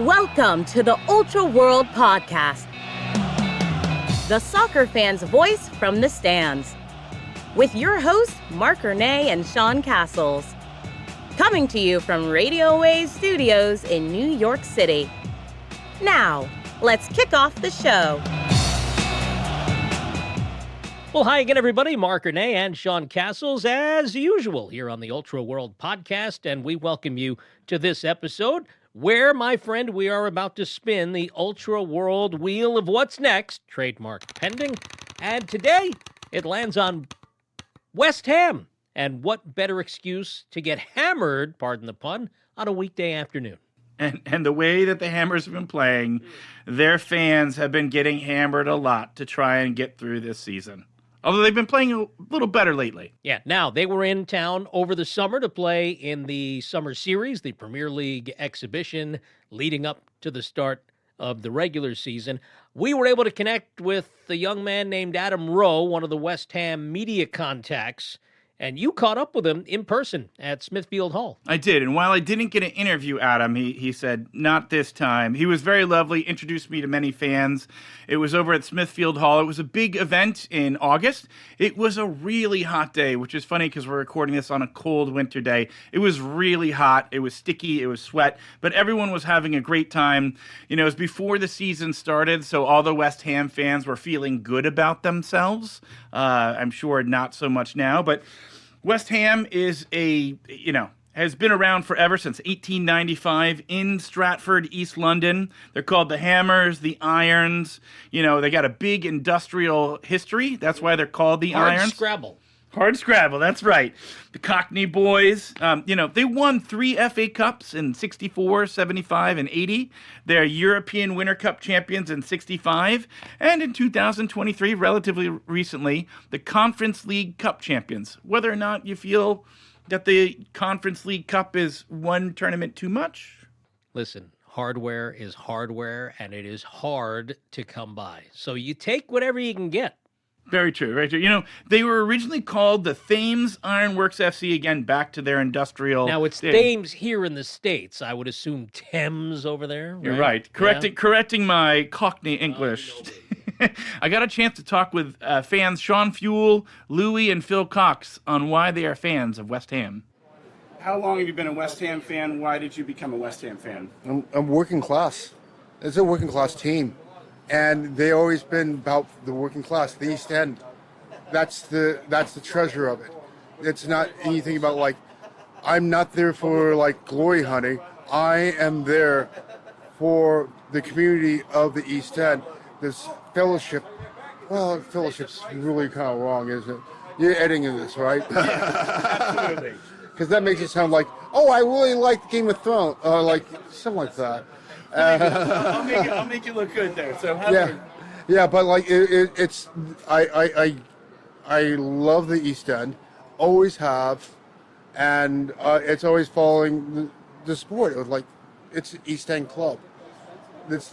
Welcome to the Ultra World Podcast, the soccer fan's voice from the stands, with your hosts, Marc and Sean Castles, coming to you from Radio Waves Studios in New York City. Now, let's kick off the show. Well, hi again, everybody. Marc and Sean Castles, as usual, here on the Ultra World Podcast, and we welcome you to this episode where, my friend, we are about to spin the Ultra World Wheel of What's Next, trademark pending, and today it lands on West Ham. And what better excuse to get hammered, pardon the pun, on a weekday afternoon. And the way that the Hammers have been playing, their fans have been getting hammered a lot to try and get through this season. Although they've been playing a little better lately. Yeah, now, they were in town over the summer to play in the Summer Series, the Premier League exhibition leading up to the start of the regular season. We were able to connect with a young man named Adam Rowe, one of the West Ham media contacts, and you caught up with him in person at Smithfield Hall. I did, and while I didn't get to interview Adam, he said, not this time. He was very lovely, introduced me to many fans. It was over at Smithfield Hall. It was a big event in August. It was a really hot day, which is funny because we're recording this on a cold winter day. It was really hot. It was sticky. It was sweat, but everyone was having a great time. You know, it was before the season started, so all the West Ham fans were feeling good about themselves. I'm sure not so much now, but West Ham is has been around forever, since 1895 in Stratford, East London. They're called the Hammers, the Irons. You know, they got a big industrial history. That's why they're called the Irons. Hard Scrabble, that's right. The Cockney Boys, they won 3 FA Cups in 64, 75, and 80. They're European Winter Cup champions in 65. And in 2023, relatively recently, the Conference League Cup champions. Whether or not you feel that the Conference League Cup is one tournament too much? Listen, hardware is hardware, and it is hard to come by. So you take whatever you can get. Very true, very true. You know, they were originally called the Thames Ironworks FC, again, back to their industrial... Now, it's Thames here in the States. I would assume Thames over there. Right? You're right. Correcting my Cockney English. I got a chance to talk with fans Sean Fuel, Louis, and Phil Cox on why they are fans of West Ham. How long have you been a West Ham fan? Why did you become a West Ham fan? I'm working class. It's a working class team. And they always been about the working class, the East End. That's the treasure of it. It's not anything about like, I'm not there for like glory hunting. I am there for the community of the East End. This fellowship, well, fellowship's really kind of wrong, isn't it? You're editing this, right? Absolutely. Because that makes it sound like, oh, I really like Game of Thrones, like something like that. I'll make you look good there. So yeah, but like it's I love the East End, always have, and it's always following the sport. It was like it's the East End club. It's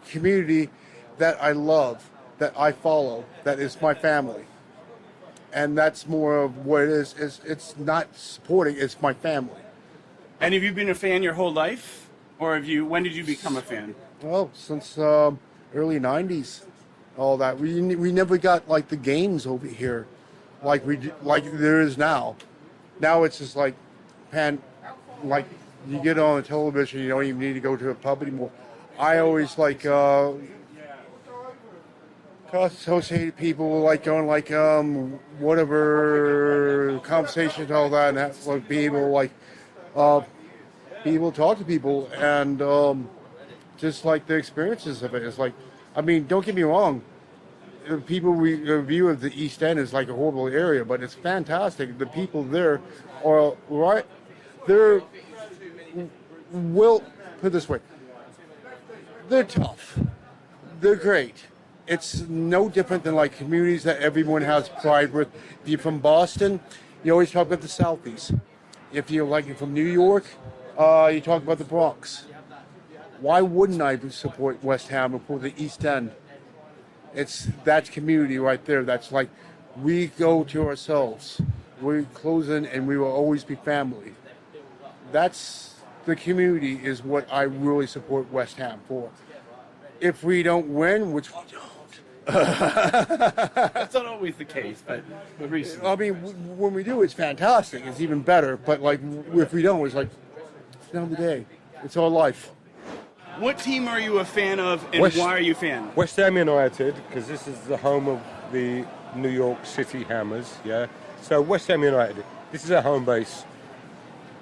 community that I love, that I follow, that is my family, and that's more of what it is. It's not supporting. It's my family. And have you been a fan your whole life? Or when did you become a fan? Well, since early 90s, all that. We never got like the games over here like there is now. Now it's just like like you get on the television, you don't even need to go to a pub anymore. I always like associated people like going like whatever conversations, all that, and that's like being able like be able to talk to people and just like the experiences of it. It's like, I mean, don't get me wrong, people review of the East End is like a horrible area, but it's fantastic. The people there are right. Put it this way, they're tough. They're great. It's no different than like communities that everyone has pride with. If you're from Boston, you always talk about the Southies. If you're from New York, you talk about the Bronx. Why wouldn't I support West Ham or support the East End? It's that community right there. That's like, we go to ourselves. We close in and we will always be family. That's the community is what I really support West Ham for. If we don't win, which we don't. That's not always the case, but recently. I mean, when we do, it's fantastic. It's even better. But like, if we don't, it's like, it's another day. It's our life. What team are you a fan of, and why are you a fan? West Ham United, because this is the home of the New York City Hammers, yeah. So West Ham United, this is our home base.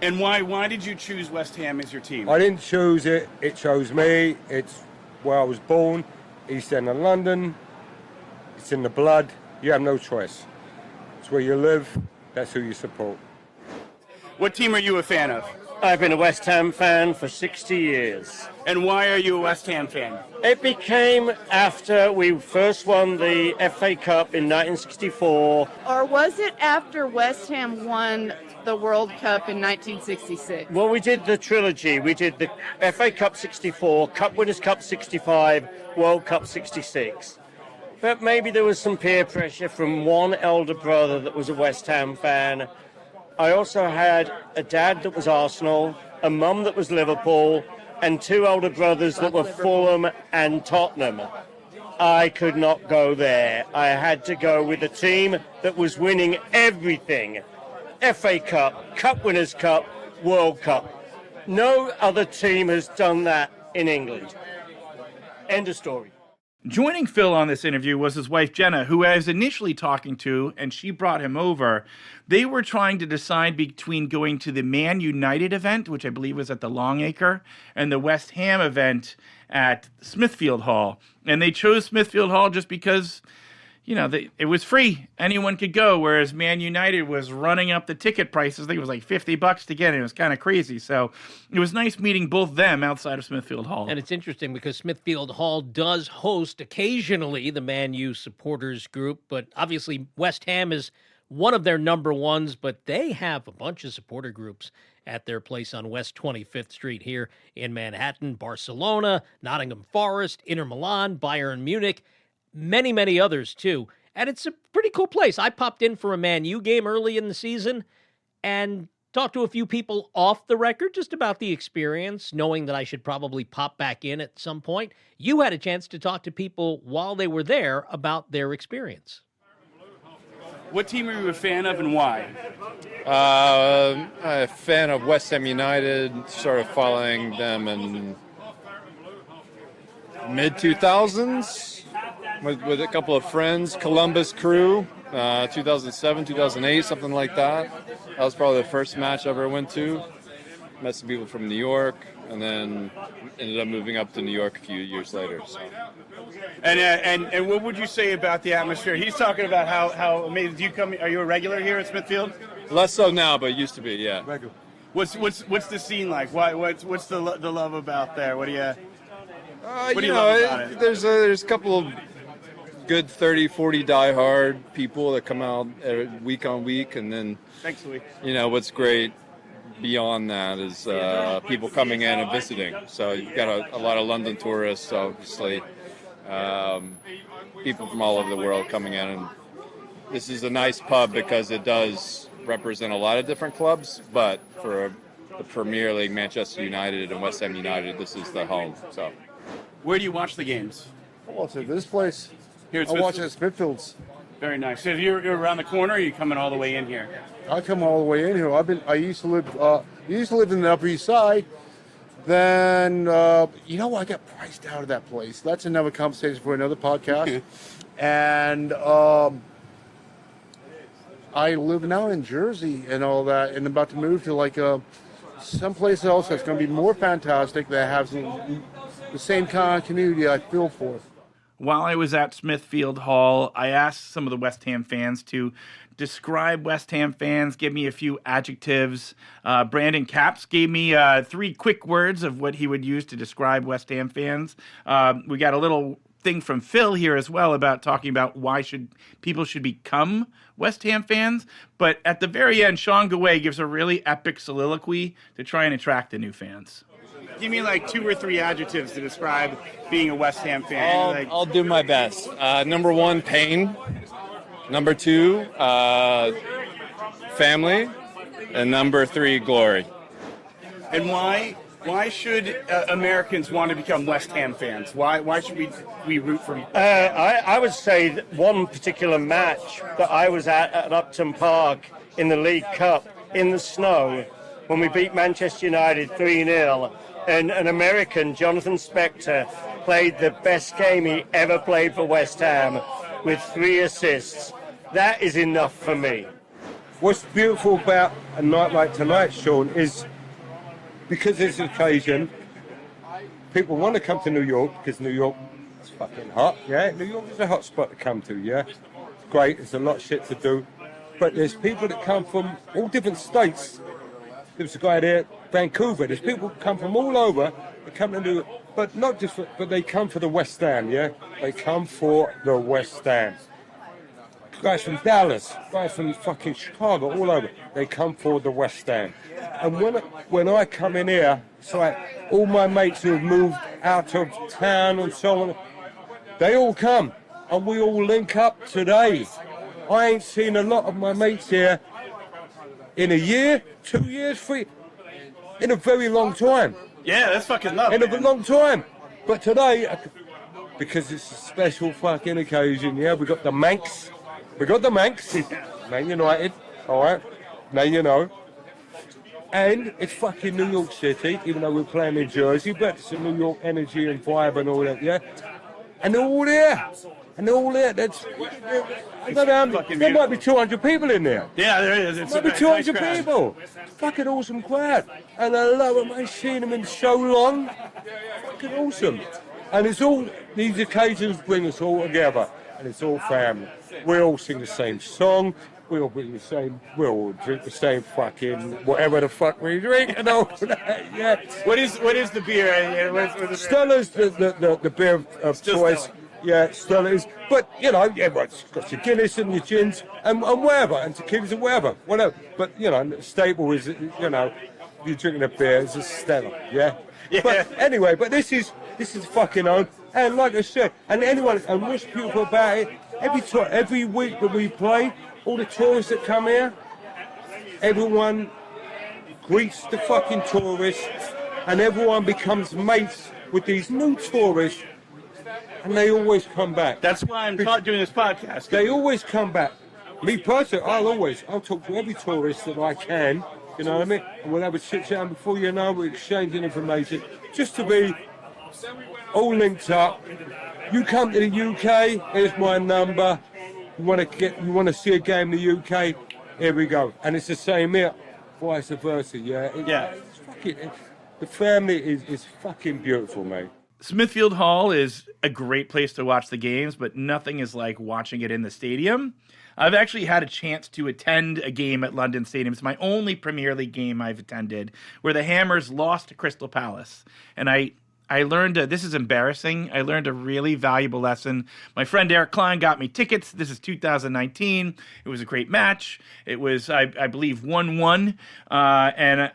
And why did you choose West Ham as your team? I didn't choose it, it chose me. It's where I was born, East End of London. It's in the blood. You have no choice. It's where you live, that's who you support. What team are you a fan of? I've been a West Ham fan for 60 years. And why are you a West Ham fan? It became after we first won the FA Cup in 1964. Or was it after West Ham won the World Cup in 1966? Well, we did the trilogy. We did the FA Cup 64, Cup Winners' Cup 65, World Cup 66. But maybe there was some peer pressure from one elder brother that was a West Ham fan. I also had a dad that was Arsenal, a mum that was Liverpool, and two older brothers that were Fulham and Tottenham. I could not go there. I had to go with a team that was winning everything. FA Cup, Cup Winners' Cup, World Cup. No other team has done that in England. End of story. Joining Phil on this interview was his wife, Jenna, who I was initially talking to, and she brought him over. They were trying to decide between going to the Man United event, which I believe was at the Longacre, and the West Ham event at Smithfield Hall. And they chose Smithfield Hall just because, you know, it was free. Anyone could go, whereas Man United was running up the ticket prices. I think it was like $50 to get in. It was kind of crazy. So it was nice meeting both them outside of Smithfield Hall. And it's interesting because Smithfield Hall does host occasionally the Man U supporters group, but obviously West Ham is one of their number ones, but they have a bunch of supporter groups at their place on West 25th Street here in Manhattan. Barcelona, Nottingham Forest, Inter Milan, Bayern Munich, many, many others, too. And it's a pretty cool place. I popped in for a Man U game early in the season and talked to a few people off the record just about the experience, knowing that I should probably pop back in at some point. You had a chance to talk to people while they were there about their experience. What team are you a fan of, and why? I'm a fan of West Ham United. Started following them in mid-2000s. With a couple of friends, Columbus Crew, 2007, 2008, something like that. That was probably the first match I ever went to. Met some people from New York, and then ended up moving up to New York a few years later. So. And what would you say about the atmosphere? He's talking about how amazing. Do you come? Are you a regular here at Smithfield? Less so now, but used to be, yeah. Regular. What's the scene like? What's the love about there? What do you? What do you know, love about it? There's a couple of good 30, 40 diehard people that come out week on week, and then Thanks, Louis. you know what's great beyond that is people coming in and visiting. So you've got a lot of London tourists, obviously, people from all over the world coming in, and this is a nice pub because it does represent a lot of different clubs, but for the Premier League, Manchester United and West Ham United, this is the home. So, Where do you watch the games? I watch it this place. Here at I watch Smithfield? it at Smithfield's. Very nice. So you're around the corner, or are you coming all the way in here? I come all the way in here. I used to live in the Upper East Side. Then I got priced out of that place. That's another conversation for another podcast. And I live now in Jersey and all that, and about to move to someplace else that's going to be more fantastic, that has the same kind of community I feel for. While I was at Smithfield Hall, I asked some of the West Ham fans to describe West Ham fans, give me a few adjectives. Brandon Capps gave me 3 quick words of what he would use to describe West Ham fans. We got a little thing from Phil here as well about talking about why people should become West Ham fans. But at the very end, Sean Gaway gives a really epic soliloquy to try and attract the new fans. Give me 2 or 3 adjectives to describe being a West Ham fan. I'll do my best. Number 1, pain. Number 2, family. And number 3, glory. And why should Americans want to become West Ham fans? Why should we root for? I would say that one particular match that I was at Upton Park in the League Cup in the snow when we beat Manchester United 3-0, and an American, Jonathan Spector, played the best game he ever played for West Ham with 3 assists. That is enough for me. What's beautiful about a night like tonight, Sean, is because it's an occasion, people want to come to New York because New York is fucking hot, yeah? New York is a hot spot to come to, yeah? It's great, there's a lot of shit to do. But there's people that come from all different states. There's a guy there, Vancouver. There's people who come from all over. They come to New York, but not just but they come for the West Ham, yeah? They come for the West Ham. Guys from Dallas, guys from fucking Chicago, all over. They come for the West Ham. And when I come in here, it's like all my mates who have moved out of town and so on, they all come and we all link up today. I ain't seen a lot of my mates here in a year, 2 years, 3, in a very long time. Yeah, that's fucking love. In a long time. But today, because it's a special fucking occasion, yeah, we got the Manx. Man United, all right, now you know. And it's fucking New York City, even though we're playing in Jersey, but it's a New York energy and vibe and all that, yeah? And they're all there. That's, I don't know how many, there might be 200 people in there. Yeah, there is. It's Maybe 200 people. Fucking awesome crowd. And I love them. I've seen them in so long. Fucking awesome. And it's all, these occasions bring us all together. And it's all family. We all sing the same song. We all drink the same fucking whatever the fuck we drink and all that. Yeah. What is the beer? Stella's the beer of choice. Yeah, Stella's. But you know, everyone's got your Guinness and your gins and whatever, and tequilas and whatever. But you know, the staple is, you know, you're drinking a beer, it's a Stella. Yeah. But anyway, but this is fucking on. And like I said, and what's beautiful about it, every week that we play, all the tourists that come here, everyone greets the fucking tourists, and everyone becomes mates with these new tourists, and they always come back. That's why I'm doing this podcast. They always come back. Me personally, I'll talk to every tourist that I can, you know what I mean? And we'll have a chit chat, and before you know, we're exchanging information, just to be all linked up. You come to the UK, here's my number. You want to see a game in the UK? Here we go. And it's the same here, vice versa. Yeah. The family is fucking beautiful, mate. Smithfield Hall is a great place to watch the games, but nothing is like watching it in the stadium. I've actually had a chance to attend a game at London Stadium. It's my only Premier League game I've attended, where the Hammers lost to Crystal Palace. And I learned, this is embarrassing, I learned a really valuable lesson. My friend Eric Klein got me tickets. This is 2019. It was a great match. It was, I believe, 1-1. And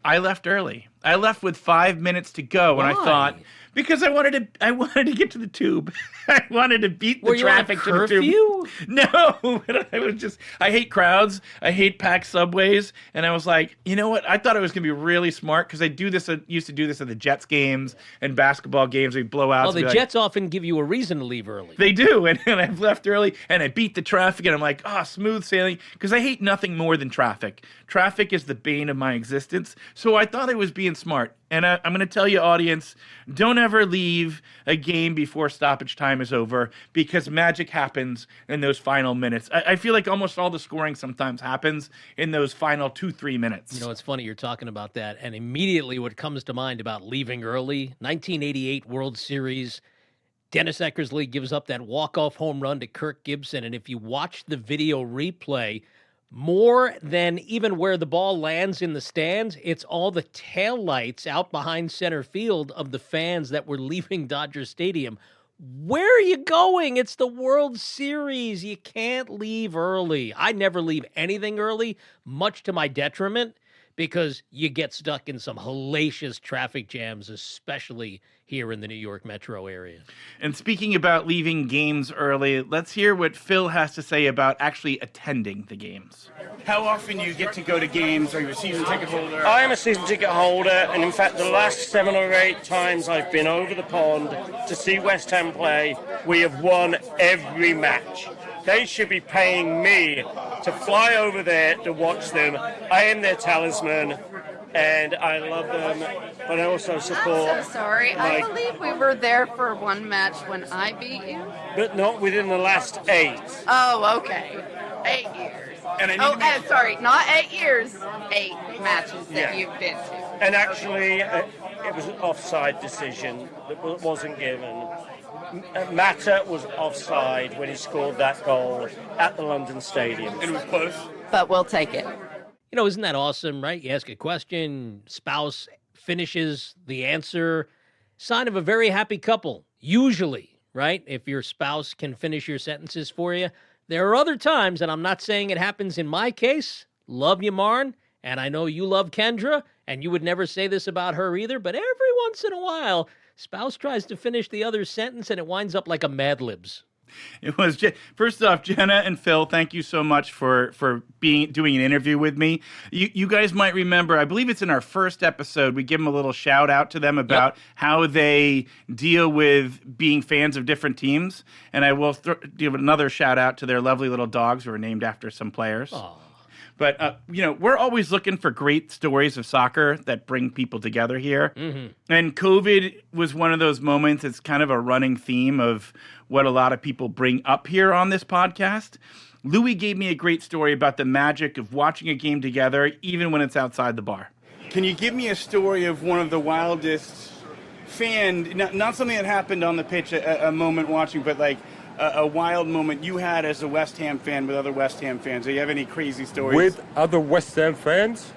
I left early. I left with 5 minutes to go, and I thought, because I wanted to get to the tube. I wanted to beat the traffic to the tube. No, I hate crowds. I hate packed subways. And I was like, you know what? I thought it was going to be really smart because I used to do this at the Jets games and basketball games. We blow out. Well, the Jets often give you a reason to leave early. They do. And I've left early and I beat the traffic and I'm like, smooth sailing. Because I hate nothing more than traffic. Traffic is the bane of my existence. So I thought I was being smart. And I'm going to tell you, audience, don't ever leave a game before stoppage time is over because magic happens in those final minutes. I feel like almost all the scoring sometimes happens in those final 2-3 minutes. You know, it's funny you're talking about that. And immediately what comes to mind about leaving early, 1988 World Series, Dennis Eckersley gives up that walk-off home run to Kirk Gibson. And if you watch the video replay, more than even where the ball lands in the stands, it's all the taillights out behind center field of the fans that were leaving Dodger Stadium. Where are you going? It's the World Series. You can't leave early. I never leave anything early, much to my detriment, because you get stuck in some hellacious traffic jams, especially here in the New York metro area. And speaking about leaving games early, let's hear what Phil has to say about actually attending the games. How often do you get to go to games? Are you a season ticket holder? I am a season ticket holder, and in fact, the last 7 or 8 times I've been over the pond to see West Ham play, we have won every match. They should be paying me to fly over there to watch them. I am their talisman, and I love them, but I also support. I'm so sorry. I believe we were there for one match when I beat you. But not within the last 8. Oh, okay. 8 years. And I need to sorry, not 8 years. 8 matches that you've been to. And actually, it was an offside decision that wasn't given. Mata was offside when he scored that goal at the London Stadium. And it was close. But we'll take it. You know, isn't that awesome, right? You ask a question, spouse finishes the answer. Sign of a very happy couple, usually, right? If your spouse can finish your sentences for you. There are other times, and I'm not saying it happens in my case. Love you, Marn, and I know you love Kendra, and you would never say this about her either, but every once in a while, spouse tries to finish the other sentence, and it winds up like a Mad Libs. It was first off, Jenna and Phil, thank you so much for doing an interview with me. You guys might remember, I believe it's in our first episode, we give them a little shout out to them about how they deal with being fans of different teams. And I will give another shout out to their lovely little dogs who are named after some players. Aww. But, we're always looking for great stories of soccer that bring people together here. Mm-hmm. And COVID was one of those moments. It's kind of a running theme of what a lot of people bring up here on this podcast. Louis gave me a great story about the magic of watching a game together, even when it's outside the bar. Can you give me a story of one of the wildest not something that happened on the pitch, a moment watching, but like a wild moment you had as a West Ham fan with other West Ham fans? Do you have any crazy stories? With other West Ham fans?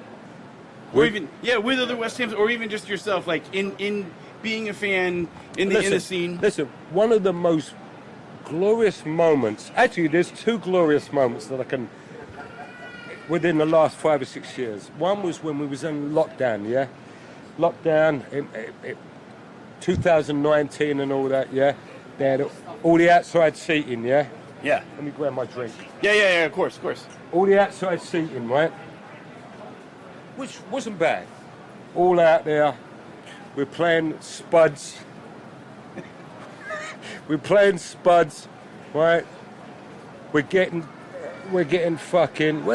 With other West Hams, or even just yourself, like in being a fan in the scene. Listen, one of the most glorious moments, actually there's 2 glorious moments that I can, within the last 5 or 6 years. One was when we was in lockdown, Lockdown, 2019 and all that, They had all the outside seating, Yeah. Let me grab my drink. Yeah, of course. All the outside seating, right? Which wasn't bad. All out there. We're playing spuds. Right? We're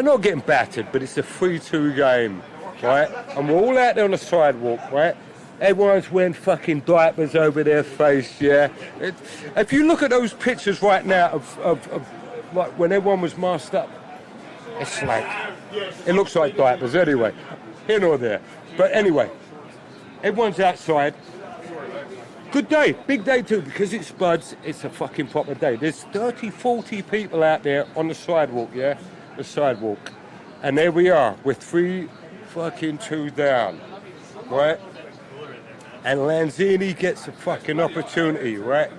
not getting battered, but it's a 3-2 game, right? And we're all out there on the sidewalk, right? Everyone's wearing fucking diapers over their face, If you look at those pictures right now of like when everyone was masked up, it's like, it looks like diapers anyway, here nor there. But anyway, everyone's outside. Good day, big day too, because it's Spuds, it's a fucking proper day. There's 30, 40 people out there on the sidewalk, the sidewalk. And there we are, with 3-2 down, right? And Lanzini gets a fucking opportunity, right?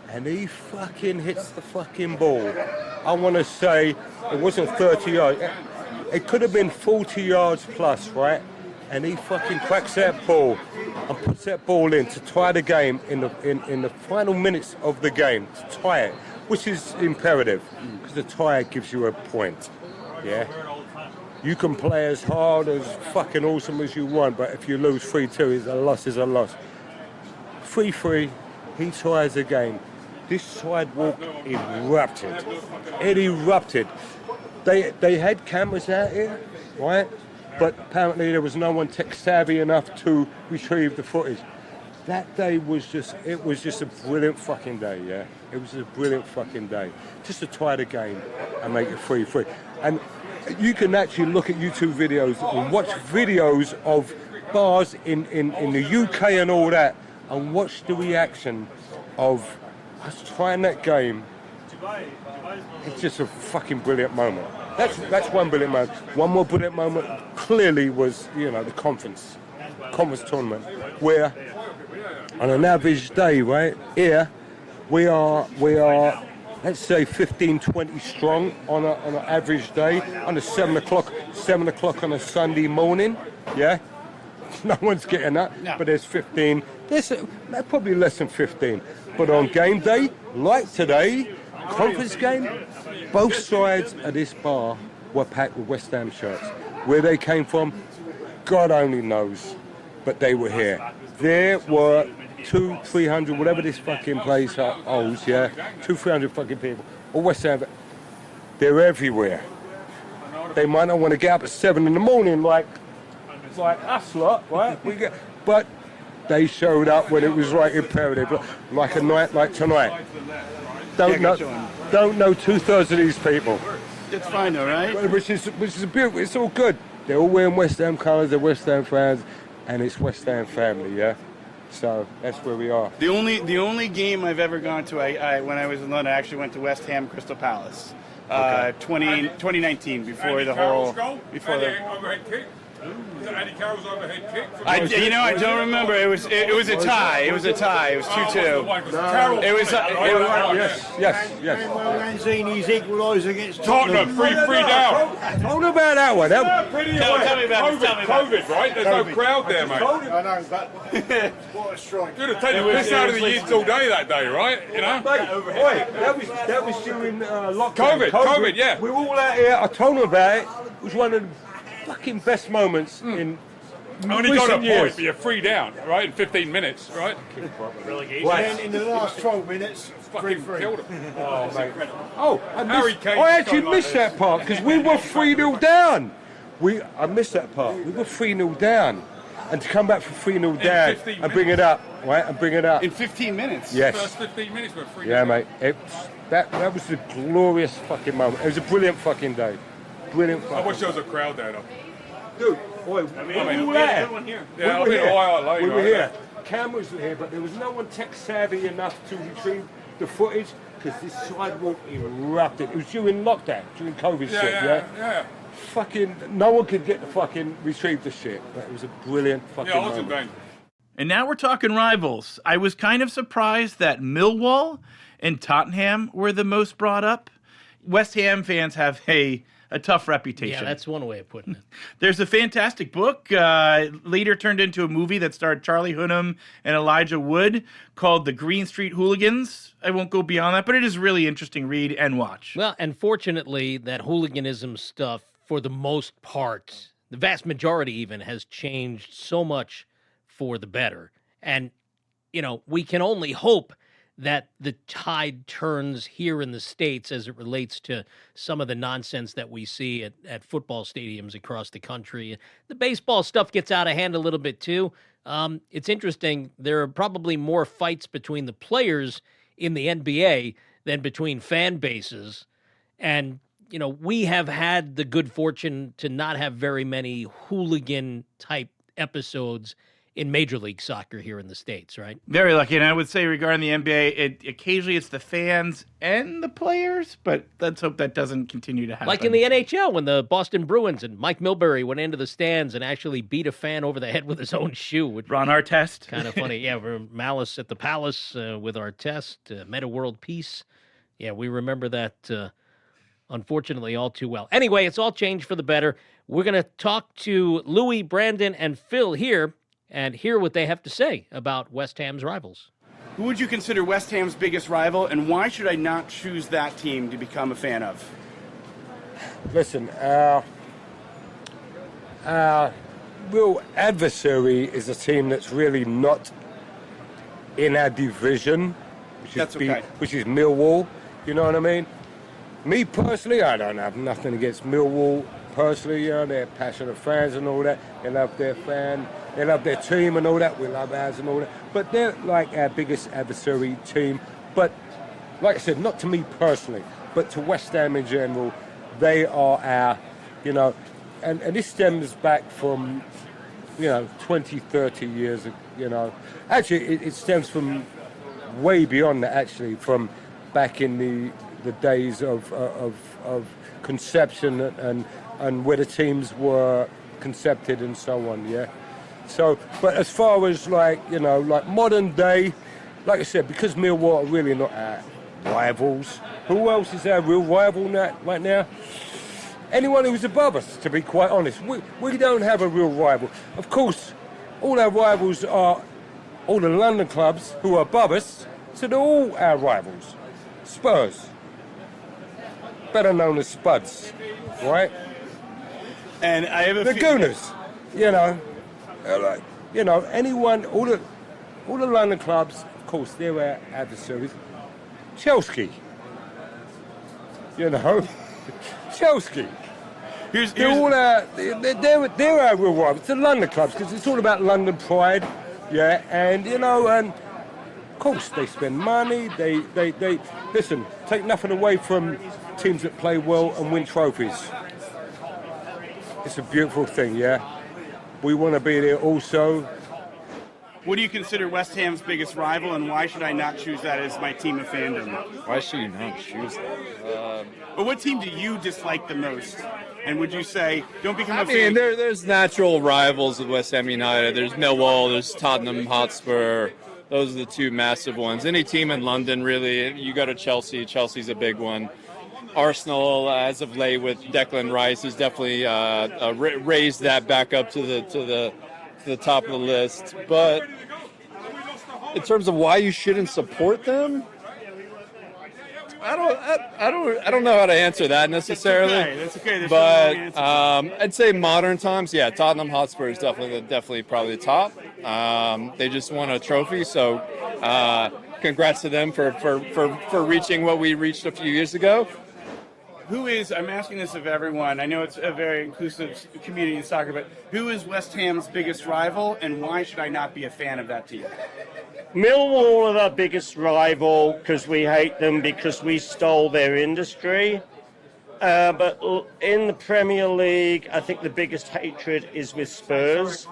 And he fucking hits the fucking ball. I want to say it wasn't 30 yards. It could have been 40 yards plus, right? And he fucking cracks that ball and puts that ball in to tie the game in the final minutes of the game, to tie it, which is imperative, because the tie gives you a point, You can play as hard, as fucking awesome as you want, but if you lose 3-2, a loss is a loss. 3-3, he ties the game. This sidewalk erupted. It erupted. They had cameras out here, right? But apparently there was no one tech savvy enough to retrieve the footage. That day was just a brilliant fucking day, It was a brilliant fucking day. Just to tie the game and make it 3-3. And you can actually look at YouTube videos and watch videos of bars in the UK and all that, and watch the reaction of us trying that game. It's just a fucking brilliant moment. That's one brilliant moment. One more brilliant moment clearly was, the conference tournament, where on an average day, right, here, we are let's say 15, 20 strong on an average day, on a 7 7 o'clock on a Sunday morning, yeah? No one's getting that, No. but there's 15. There's probably less than 15. But on game day, like today, conference game, both sides of this bar were packed with West Ham shirts. Where they came from, God only knows, but they were here. There were 200-300, whatever this fucking place holds, yeah, 200-300 fucking people. Or West Ham, they're everywhere. They might not want to get up at 7 in the morning like us lot, right? But they showed up when it was right imperative, like a night like tonight. Don't know 2/3 of these people. It's fine though, right? Which is beautiful. It's all good. They're all wearing West Ham colours. They're West Ham fans, and it's West Ham family. Yeah. So that's where we are. The only game I've ever gone to, I when I was in London, I actually went to West Ham Crystal Palace, 2019 before the whole overhead kick. Was it Andy Carroll's overhead kick? I don't remember. It was a tie. It was a tie. It was 2-2. It was. Yes. Lanzini's equalised against Tottenham, 3-3 down. Told about that one. Tell me about it. COVID, right? There's no crowd there, mate. I know, but what a strike. You'd have taken the piss out of the yids all day that day, right? You know? That was during lockdown. COVID, yeah. We were all out here. I told them about it. It was one of the fucking best moments in Only got a recent years. point, but you're 3 down, right? In 15 minutes, right? And in the last 12 minutes, Fucking 3-3. killed him. Oh, mate. Oh, Harry Kane I actually shot like missed this. that part because we were 3-0 down. I missed that part. We were 3-0 down. And to come back from 3-0 down 15 and bring it up, right? And bring it up. In 15 minutes. Yes. First 15 minutes were 3 Yeah, mate. That was a glorious fucking moment. It was a brilliant fucking day. Brilliant fucking I wish there was a crowd there, though. Dude, boy, we were there. Yeah, I've been a while late, We were right? here. Cameras were here, but there was no one tech savvy enough to retrieve the footage because this sidewalk erupted. It was during lockdown, during COVID shit, Yeah. Fucking, no one could get the fucking retrieve the shit. But it was a brilliant fucking Yeah, I was in moment. vain. And now we're talking rivals. I was kind of surprised that Millwall and Tottenham were the most brought up. West Ham fans have a tough reputation. Yeah, that's one way of putting it. There's a fantastic book, later turned into a movie that starred Charlie Hunnam and Elijah Wood called The Green Street Hooligans. I won't go beyond that, but it is a really interesting read and watch. Well, and fortunately, that hooliganism stuff, for the most part, the vast majority even, has changed so much for the better. And, we can only hope that the tide turns here in the States as it relates to some of the nonsense that we see at football stadiums across the country. The baseball stuff gets out of hand a little bit too. It's interesting. There are probably more fights between the players in the NBA than between fan bases. And, we have had the good fortune to not have very many hooligan type episodes in Major League Soccer here in the States, right? Very lucky. And I would say regarding the NBA, occasionally it's the fans and the players, but let's hope that doesn't continue to happen. Like in the NHL, when the Boston Bruins and Mike Milbury went into the stands and actually beat a fan over the head with his own shoe, which Ron Artest. kind of funny. Yeah, we're Malice at the Palace with Artest, Meta World Peace. Yeah, we remember that, unfortunately, all too well. Anyway, it's all changed for the better. We're going to talk to Louis, Brandon, and Phil here and hear what they have to say about West Ham's rivals. Who would you consider West Ham's biggest rival, and why should I not choose that team to become a fan of? Listen, our real adversary is a team that's really not in our division, which is Millwall. You know what I mean? Me personally, I don't have nothing against Millwall personally. They're passionate fans and all that. They love their team and all that. We love ours and all that. But they're like our biggest adversary team. But like I said, not to me personally, but to West Ham in general, they are our, and this stems back from, 20, 30 years, Actually, it stems from way beyond that, actually, from back in the days of conception and where the teams were concepted and so on, yeah. So, but as far as like modern day, like I said, because Millwall are really not our rivals. Who else is our real rival right now? anyone who's above us, to be quite honest. We don't have a real rival. Of course, all our rivals are all the London clubs who are above us, so they're all our rivals. Spurs, better known as Spuds, right? And I have a The Gooners, anyone, all the London clubs, of course, they're our adversaries. Chelsea, Chelsea. They're our real rivals. It's the London clubs because it's all about London pride, yeah. And of course they spend money. They listen. Take nothing away from teams that play well and win trophies. It's a beautiful thing, yeah. We want to be there also. What do you consider West Ham's biggest rival, and why should I not choose that as my team of fandom? Why should you not choose that? But what team do you dislike the most? And would you say, don't become a I fan? mean, there's natural rivals with West Ham United. There's Millwall, there's Tottenham Hotspur. Those are the two massive ones. Any team in London, really, you go to Chelsea. Chelsea's a big one. Arsenal, as of late with Declan Rice, has definitely raised that back up to the top of the list. But in terms of why you shouldn't support them, I don't know how to answer that necessarily. That's okay. There's But no wrong answer. I'd say modern times, yeah, Tottenham Hotspur is definitely probably the top. They just won a trophy, so congrats to them for reaching what we reached a few years ago. I'm asking this of everyone, I know it's a very inclusive community in soccer, but who is West Ham's biggest rival, and why should I not be a fan of that team? Millwall are our biggest rival because we hate them because we stole their industry. But in the Premier League, I think the biggest hatred is with Spurs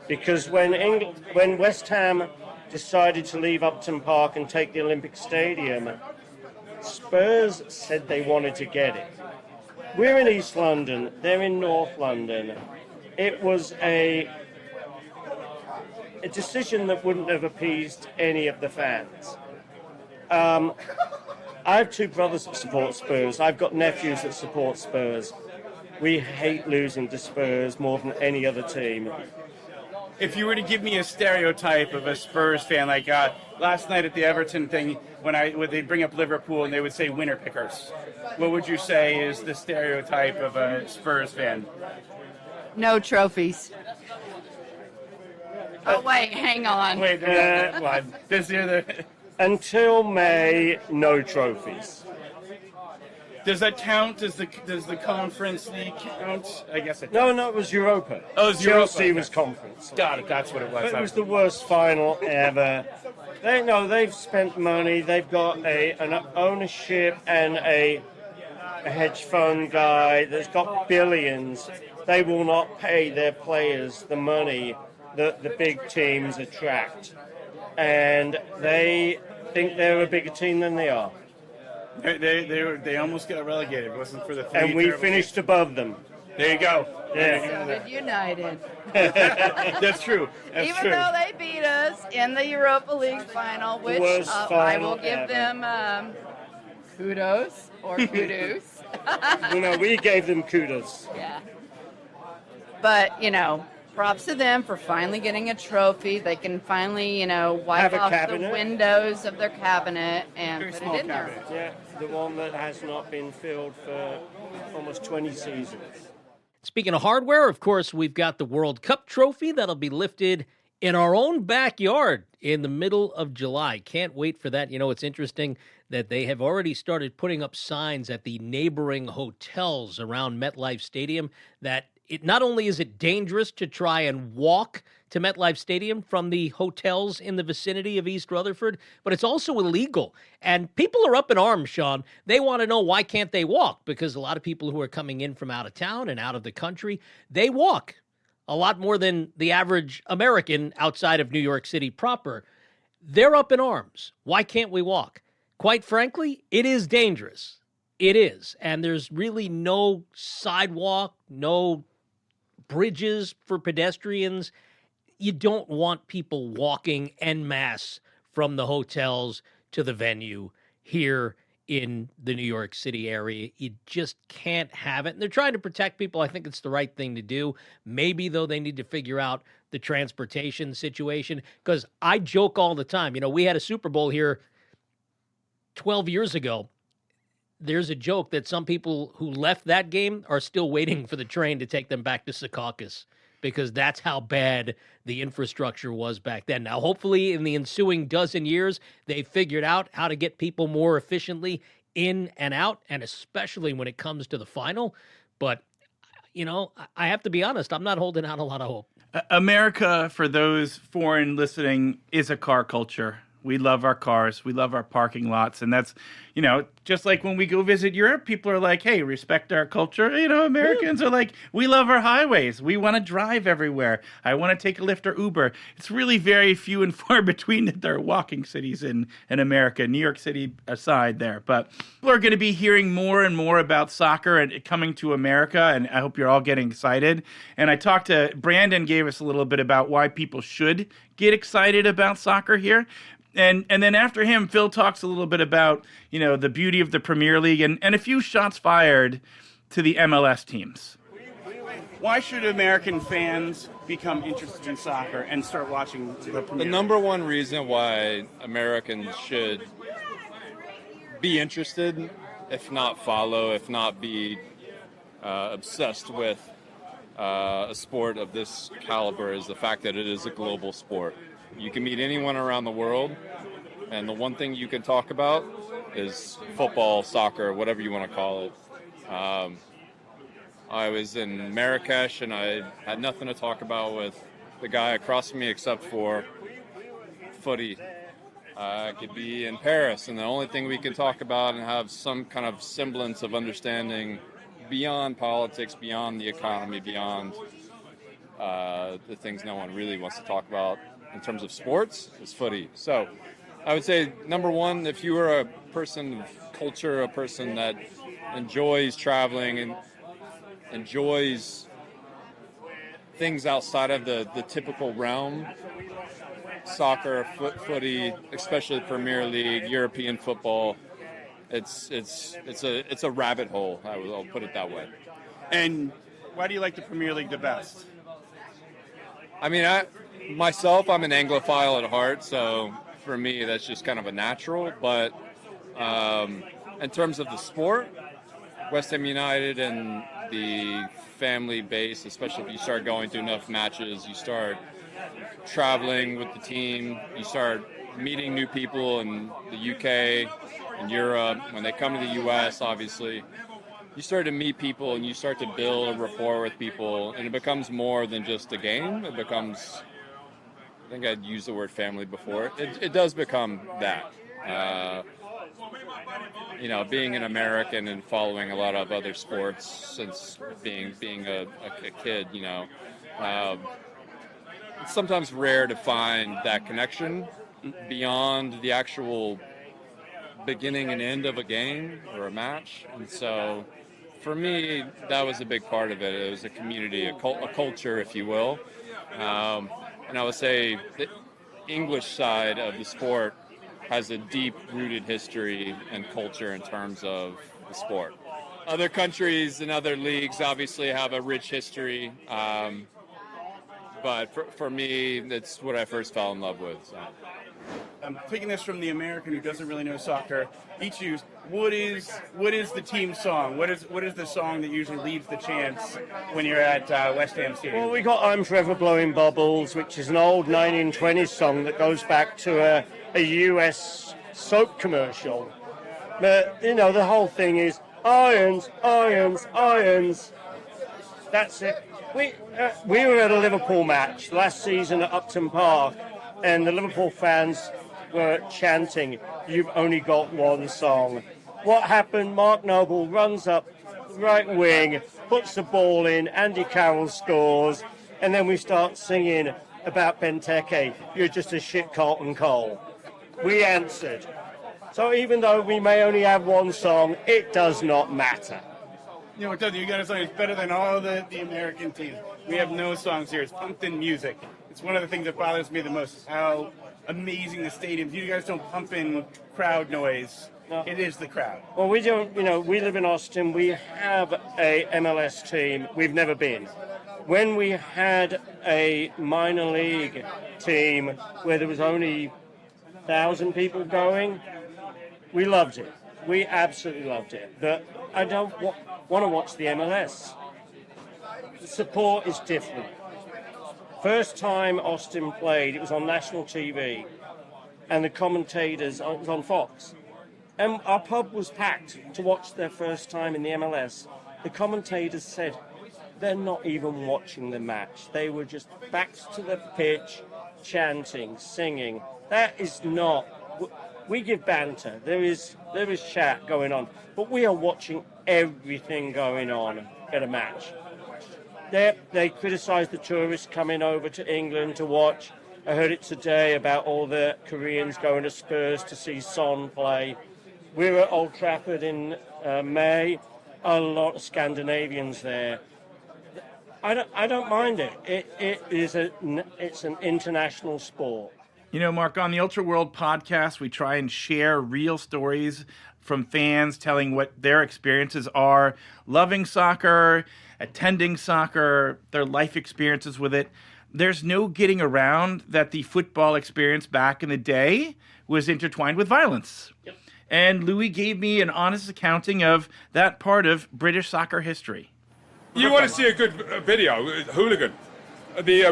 because when West Ham decided to leave Upton Park and take the Olympic Stadium, Spurs said they wanted to get it. We're in East London, they're in North London. It was a decision that wouldn't have appeased any of the fans. I have two brothers that support Spurs. I've got nephews that support Spurs. We hate losing to Spurs more than any other team. If you were to give me a stereotype of a Spurs fan, like last night at the Everton thing, when they bring up Liverpool and they would say winner pickers, what would you say is the stereotype of a Spurs fan? No trophies. Oh, wait, hang on. Wait, what? This year, Until May, no trophies. Does that count? Does the conference league count? I guess it No, does. it was Europa. Oh, it was Chelsea Europa. was conference. Got it. That's what it was. But it was the worst final ever. They've spent money. They've got an ownership and a hedge fund guy that's got billions. They will not pay their players the money that the big teams attract. And they think they're a bigger team than they are. They almost got relegated. It wasn't for the three And we terrible finished above them. teams. There you go. Yeah. So did United. That's true. That's Even true. though they beat us in the Europa League final, which Worst I final will give ever. them kudos or kudos. No, we gave them kudos. Yeah. But, props to them for finally getting a trophy. They can finally, wipe Have a off the cabinet. windows of their cabinet and Very put small it in there. cabinet. Yeah, the one that has not been filled for almost 20 seasons. Speaking of hardware, of course, we've got the World Cup trophy that'll be lifted in our own backyard in the middle of July. Can't wait for that. It's interesting that they have already started putting up signs at the neighboring hotels around MetLife Stadium that not only is it dangerous to try and walk to MetLife Stadium from the hotels in the vicinity of East Rutherford, but it's also illegal. And people are up in arms, Sean. They want to know why can't they walk? Because a lot of people who are coming in from out of town and out of the country, they walk a lot more than the average American outside of New York City proper. They're up in arms. Why can't we walk? Quite frankly, it is dangerous. It is. And there's really no sidewalk, no bridges for pedestrians. You don't want people walking en masse from the hotels to the venue here in the New York City area. You just can't have it. And they're trying to protect people. I think it's the right thing to do. Maybe, though, they need to figure out the transportation situation, because I joke all the time. We had a Super Bowl here 12 years ago. There's a joke that some people who left that game are still waiting for the train to take them back to Secaucus, because that's how bad the infrastructure was back then. Now, hopefully, in the ensuing dozen years, they figured out how to get people more efficiently in and out, and especially when it comes to the final. But, I have to be honest, I'm not holding out a lot of hope. America, for those foreign listening, is a car culture. We love our cars. We love our parking lots. And that's, just like when we go visit Europe, people are like, hey, respect our culture. Americans are like, we love our highways. We want to drive everywhere. I want to take a Lyft or Uber. It's really very few and far between that there are walking cities in America, New York City aside there. But people are going to be hearing more and more about soccer and it coming to America. And I hope you're all getting excited. And I talked to Brandon, gave us a little bit about why people should get excited about soccer here. And then after him, Phil talks a little bit about, the beauty of the Premier League and a few shots fired to the MLS teams. Why should American fans become interested in soccer and start watching the Premier The League? number one reason why Americans should be interested, if not follow, if not be obsessed with a sport of this caliber, is the fact that it is a global sport. You can meet anyone around the world, and the one thing you can talk about is football, soccer, whatever you want to call it. I was in Marrakesh, and I had nothing to talk about with the guy across from me except for footy. I could be in Paris, and the only thing we can talk about and have some kind of semblance of understanding beyond politics, beyond the economy, beyond the things no one really wants to talk about in terms of sports, is footy. So I would say, number one, if you are a person of culture, a person that enjoys traveling and enjoys things outside of the typical realm, soccer, footy, especially Premier League, European football, it's a rabbit hole. I'll put it that way. And why do you like the Premier League the best? I mean, myself, I'm an Anglophile at heart, so for me, that's just kind of a natural. But in terms of the sport, West Ham United and the family base, especially if you start going to enough matches, you start traveling with the team, you start meeting new people in the UK and Europe. When they come to the US, obviously, you start to meet people and you start to build a rapport with people, and it becomes more than just a game. It becomes, I think I'd used the word family before. It does become that. Being an American and following a lot of other sports since being a kid, it's sometimes rare to find that connection beyond the actual beginning and end of a game or a match. And so for me, that was a big part of it. It was a community, a culture, if you will. And I would say the English side of the sport has a deep-rooted history and culture in terms of the sport. Other countries and other leagues obviously have a rich history, but for me, that's what I first fell in love with. So. I'm taking this from the American who doesn't really know soccer. Each use, what is the team song? What is the song that usually leads the chants when you're at West Ham Stadium? Well, we got "I'm Forever Blowing Bubbles," which is an old 1920s song that goes back to a US soap commercial. But the whole thing is irons, irons, irons. That's it. We were at a Liverpool match last season at Upton Park, and the Liverpool fans were chanting, "You've only got one song." What happened? Mark Noble runs up right wing, puts the ball in, Andy Carroll scores, and then we start singing about Benteke, "You're just a shit Carlton Cole." We answered. So even though we may only have one song, it does not matter. It doesn't. You got a song that's better than all the American teams. We have no songs here. It's pumped-in music. It's one of the things that bothers me the most is how amazing the stadiums. You guys don't pump in crowd noise It is the crowd. Well, we don't, we live in Austin. We have a MLS team. We've never been. When we had a minor league team where there was only 1,000 people going, we loved it. We absolutely loved it. But I don't want to watch the MLS. The support is different. First time Austin played, it was on national TV, and the commentators, it was on Fox. And our pub was packed to watch their first time in the MLS. The commentators said they're not even watching the match. They were just backed to the pitch, chanting, singing. That is not... We give banter. There is chat going on. But we are watching everything going on at a match. They criticise the tourists coming over to England to watch. I heard it today about all the Koreans going to Spurs to see Son play. We were at Old Trafford in May. A lot of Scandinavians there. I don't mind it. It's an international sport. You know, Mark, on the Ultra World podcast, we try and share real stories from fans telling what their experiences are, loving soccer, attending soccer, their life experiences with it. There's no getting around that the football experience back in the day was intertwined with violence. Yep. And Louis gave me an honest accounting of that part of British soccer history. You want to see a good video, Hooligan, the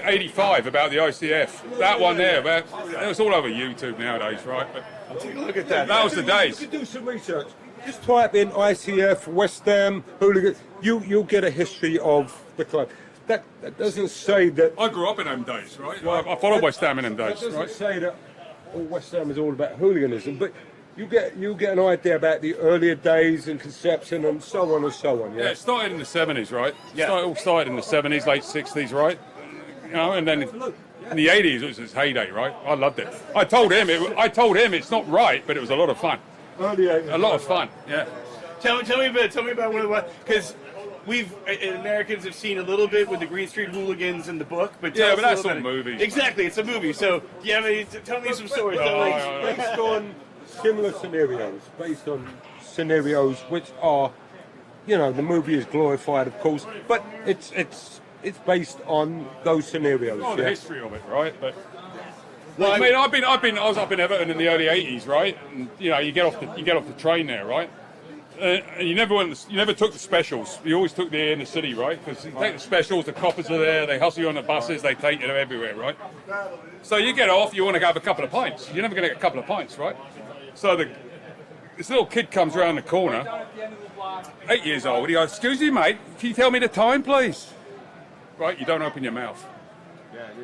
85 about the ICF. That one there, it was all over YouTube nowadays, right? But take a look at that. That was the days. You can do some research. Just type in ICF, West Ham, Hooligan. You'll get a history of the club. That doesn't say that... I grew up in them days, right? I followed West Ham in them days, That doesn't right? say that West Ham is all about hooliganism, but you get an idea about the earlier days and conception and so on and so on. Yeah, it started in the 70s, right? Yeah. It all started in the 70s, late 60s, right? And then in the 80s it was its heyday, right? I loved it. I told him it's not right, but it was a lot of fun. A lot of fun, yeah. Tell me about what because Americans have seen a little bit with the Green Street Hooligans in the book, but that's all movies. Exactly, it's a movie. So tell me some stories. Based on similar scenarios, which are, the movie is glorified, of course, but it's based on those scenarios. The history of it, right? But I mean, I was up in Everton in the early '80s, right? And you get off the train there, right? And you never took the specials. You always took the inner city, right? Because you take the specials, the coppers are there, they hustle you on the buses, they take you everywhere, right? So you get off, you want to have a couple of pints. You're never going to get a couple of pints, right? So this little kid comes around the corner, 8 years old. He goes, "Excuse me, mate, can you tell me the time, please?" Right? You don't open your mouth.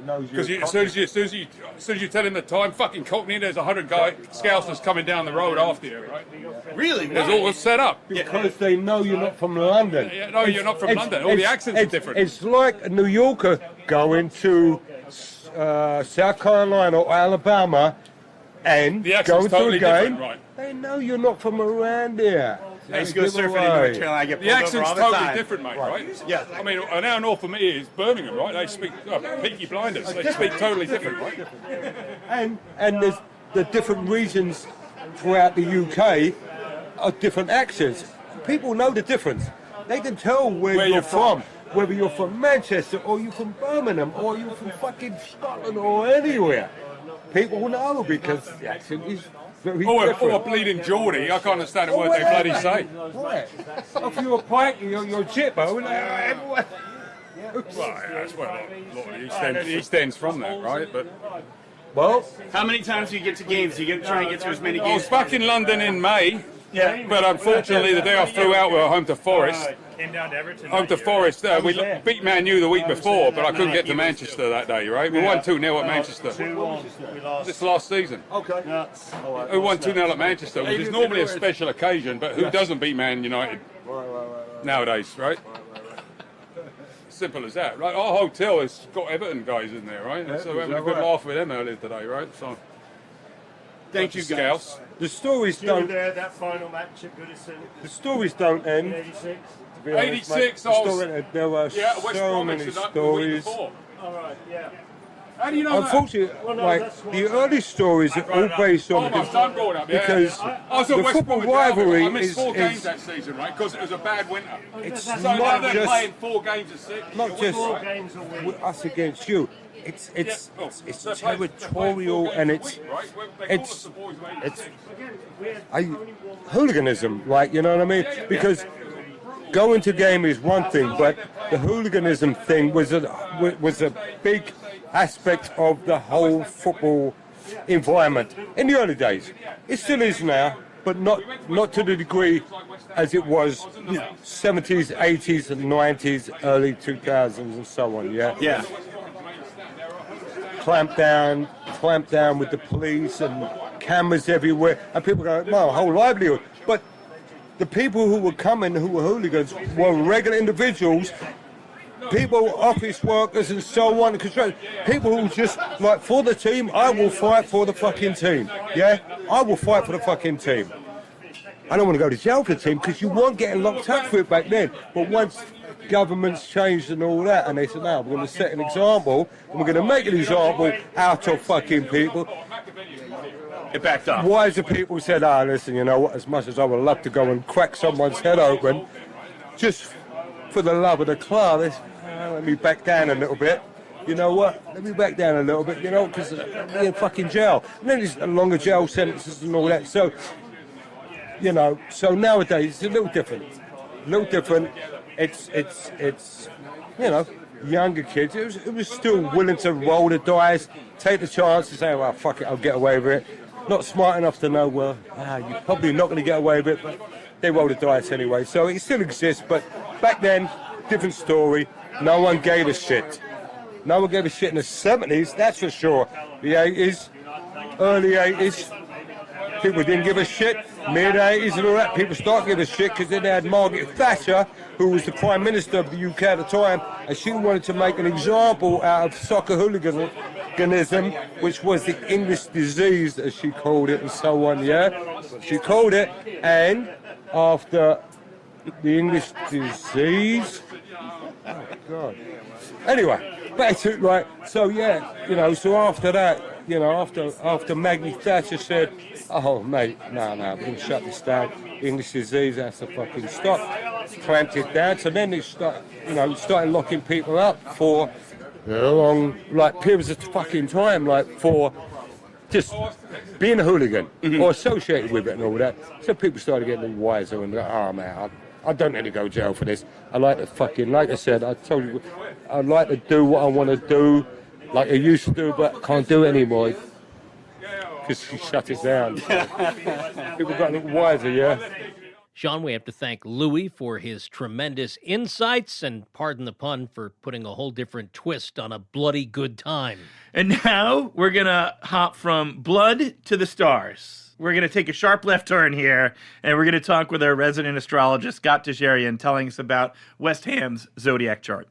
Because as soon as you tell him the time, fucking Cockney, there's 100 scousers coming down the road after you, right? Really? It's all set up. Because they know you're not from London. No, you're not from London. All the accents are different. It's like a New Yorker going to South Carolina or Alabama and going to a game. Right? They know you're not from around here. I used to go surfing in North Carolina. I get The pulled accent's over all the totally time. different, mate, right? Yeah. I mean, an hour north of me is Birmingham, right? They speak Peaky Blinders. They speak totally different, right? And there's the different regions throughout the UK are different accents. People know the difference. They can tell where you're from. Whether you're from Manchester or you're from Birmingham or you're from fucking Scotland or anywhere. People know because the accent is very different. Or a bleeding Geordie. I can't understand a word they bloody say. Right. If you're a pike, you're a jitbo. Everyone. Well, that's where a lot of the East End's from that, right? But well, how many times do you get to games? Do you try and get to as many games? I was back in London in May. Yeah. But unfortunately, the day I flew out, we were home to Forest. Came down to Everton. Home to Forest. We beat Man U the week before, but I couldn't get to Manchester that day, right? We won 2-0 at Manchester. 2-1. We lost. This last season. okay. We won 2-0 at Manchester, which is normally a special occasion, but who doesn't beat Man United nowadays, right? Simple as that, right? Our hotel has got Everton guys in there, right? So we're having a good laugh with them earlier today, right? So, Thank you, guys. The stories You were don't. there that final match at Goodison. The stories don't In end. 86. To be honest, mate. 86, There were West so Bromwich many the week stories. before. All right, yeah. How do you know unfortunately, like the early stories are all based on because the football rivalry I missed is 4 games that season, right? Because it was a bad winter. It's so not they're just playing 4 games of 6. not just us against you. It's territorial and it's hooliganism, like, you know what I mean? Because going to game is one thing, but the hooliganism thing was a big aspect of the whole football environment in the early days. It still is now, but not to the degree as it was 70s, 80s, and 90s, early 2000s, and so on. Yeah. Clamp down with the police and cameras everywhere, and people go, "My whole livelihood." But the people who were coming, who were hooligans, were regular individuals, people, office workers, and so on. People who just like for the team. I will fight for the fucking team. Yeah, I will fight for the fucking team. I don't want to go to jail for the team because you weren't getting locked up for it back then. But once governments changed and all that, and they said, "No, we're going to set an example, and we're going to make an example out of fucking people." It backed off. Wiser people said, listen, you know what, as much as I would love to go and crack someone's head open, just for the love of the club, let me back down a little bit. You know what, let me back down a little bit, you know, because you're in fucking jail. And then there's longer jail sentences and all that. So, you know, so nowadays it's a little different. It's you know, younger kids. It was still willing to roll the dice, take the chance and say, well, fuck it, I'll get away with it. Not smart enough to know, well, you're probably not going to get away with it, but they roll the dice anyway. So it still exists, but back then, different story. No one gave a shit. No one gave a shit in the 70s, that's for sure. The 80s, early 80s, people didn't give a shit. Mid-80s and all that, people started giving a shit because then they had Margaret Thatcher, who was the Prime Minister of the UK at the time, and she wanted to make an example out of soccer hooliganism, which was the English disease, as she called it, and so on, yeah? She called it, and after the English disease... Oh, God. Anyway, back to, right, so, yeah, you know, so after that, you know, after Maggie Thatcher said, "Oh, mate, no, we're going to shut this down. English disease has to fucking stop," clamped it down. So then they started locking people up for long, like, periods of fucking time, like, for just being a hooligan or associated with it and all that. So people started getting wiser and like, "Oh, man, I don't need to go to jail for this. I like to fucking, like I said, I told you, I like to do what I want to do, like I used to do, but I can't do it anymore." Because she shut it down. People got a little wiser, yeah. Sean, we have to thank Louis for his tremendous insights and, pardon the pun, for putting a whole different twist on a bloody good time. And now we're going to hop from blood to the stars. We're going to take a sharp left turn here, and we're going to talk with our resident astrologist, Scott Tajarian, telling us about West Ham's zodiac chart.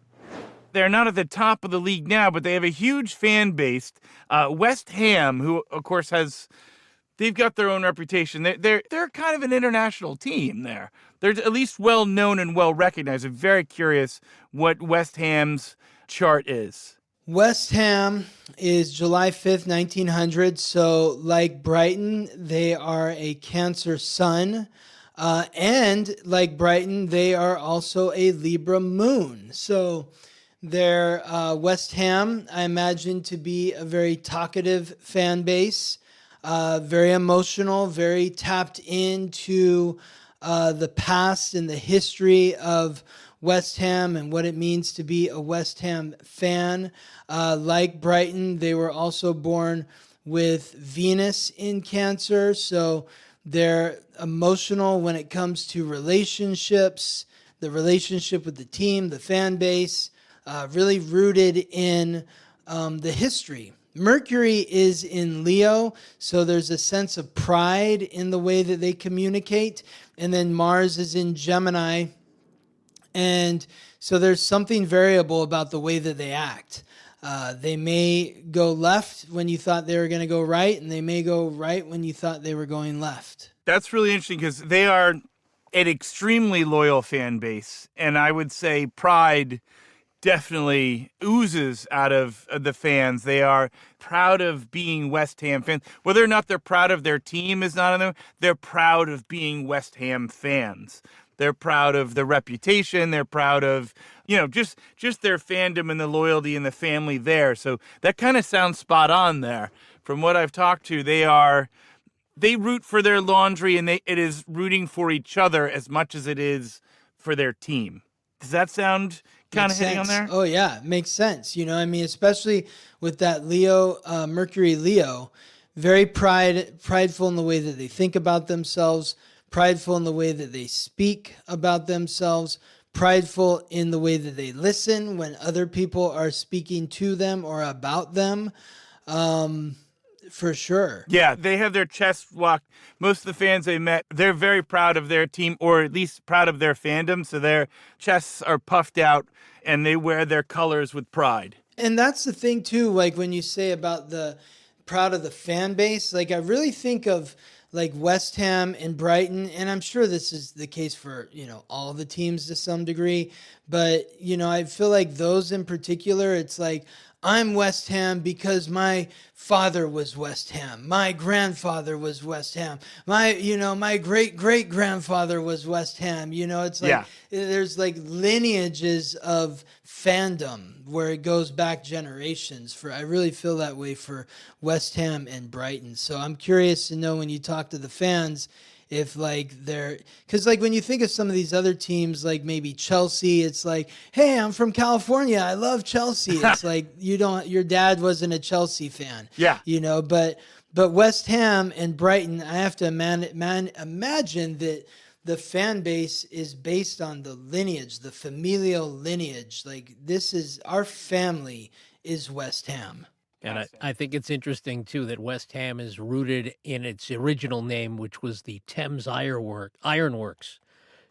They're not at the top of the league now, but they have a huge fan base. West Ham, who, of course, they've got their own reputation. They're kind of an international team there. They're at least well known and well recognized. I'm very curious what West Ham's chart is. West Ham is July 5th, 1900. So like Brighton, they are a Cancer sun. And like Brighton, they are also a Libra moon. So they're West Ham, I imagine, to be a very talkative fan base, very emotional, very tapped into the past and the history of West Ham and what it means to be a West Ham fan. Like Brighton, they were also born with Venus in Cancer, so they're emotional when it comes to relationships, the relationship with the team, the fan base, really rooted in the history. Mercury is in Leo, so there's a sense of pride in the way that they communicate. And then Mars is in Gemini, and so there's something variable about the way that they act. They may go left when you thought they were going to go right, and they may go right when you thought they were going left. That's really interesting because they are an extremely loyal fan base, and I would say pride definitely oozes out of the fans. They are proud of being West Ham fans. Whether or not they're proud of their team is not on them. They're proud of being West Ham fans. They're proud of the reputation. They're proud of, just their fandom and the loyalty and the family there. So that kind of sounds spot on there. From what I've talked to, they root for their laundry, and it is rooting for each other as much as it is for their team. Does that sound kind of hitting on there? Oh yeah, makes sense. Especially with that Mercury Leo, very prideful in the way that they think about themselves, prideful in the way that they speak about themselves, prideful in the way that they listen when other people are speaking to them or about them. For sure. Yeah, they have their chests locked. Most of the fans they met, they're very proud of their team, or at least proud of their fandom. So their chests are puffed out and they wear their colors with pride. And that's the thing too, like when you say about the proud of the fan base, like I really think of like West Ham and Brighton, and I'm sure this is the case for, all the teams to some degree, but, I feel like those in particular, it's like, I'm West Ham because my father was West Ham. My grandfather was West Ham. My great-great-grandfather was West Ham. It's like there's like lineages of fandom where it goes back generations. I really feel that way for West Ham and Brighton. So I'm curious to know when you talk to the fans, if because when you think of some of these other teams, like maybe Chelsea, it's like, hey, I'm from California, I love Chelsea. It's like your dad wasn't a Chelsea fan. Yeah. But West Ham and Brighton, I have to imagine that the fan base is based on the lineage, the familial lineage. Like our family is West Ham. And I think it's interesting, too, that West Ham is rooted in its original name, which was the Thames Ironworks.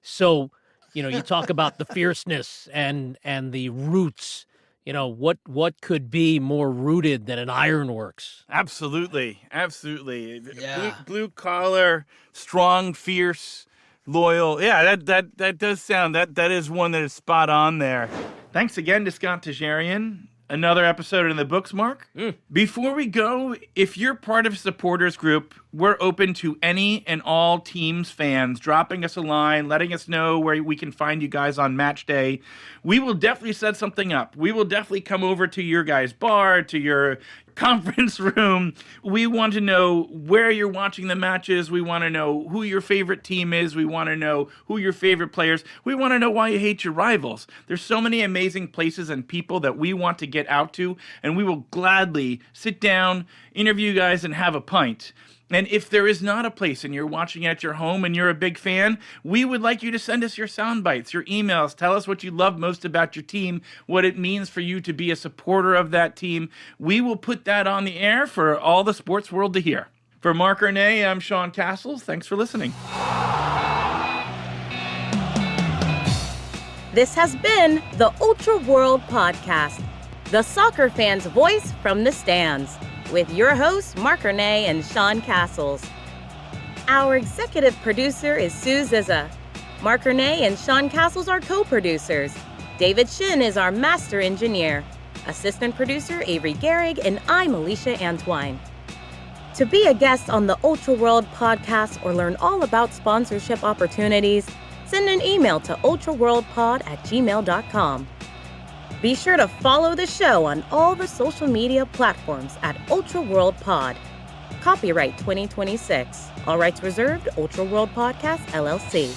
So, you talk about the fierceness and the roots. What could be more rooted than an ironworks? Absolutely. Absolutely. Yeah. Blue collar, strong, fierce, loyal. Yeah, that does sound, that is one that is spot on there. Thanks again to Scott Tajarian. Another episode in the books, Mark. Before we go, if you're part of a supporters group, we're open to any and all teams fans dropping us a line, letting us know where we can find you guys on match day. We will definitely set something up. We will definitely come over to your guys' bar, to your conference room. We want to know where you're watching the matches. We want to know who your favorite team is. We want to know who your favorite players. We want to know why you hate your rivals. There's so many amazing places and people that we want to get out to, and we will gladly sit down, interview you guys, and have a pint. And if there is not a place and you're watching at your home and you're a big fan, we would like you to send us your sound bites, your emails. Tell us what you love most about your team, what it means for you to be a supporter of that team. We will put that on the air for all the sports world to hear. For Marc Renee, I'm Sean Castles. Thanks for listening. This has been the Ultra World Podcast, the soccer fan's voice from the stands, with your hosts, Marc Renee and Sean Castles. Our executive producer is Sue Zizza. Marc Renee and Sean Castles are co-producers. David Shin is our master engineer. Assistant producer, Avery Gehrig, and I'm Alicia Antwine. To be a guest on the Ultra World Podcast or learn all about sponsorship opportunities, send an email to ultraworldpod@gmail.com. Be sure to follow the show on all the social media platforms at Ultra World Pod. Copyright 2026. All rights reserved, Ultra World Podcast, LLC.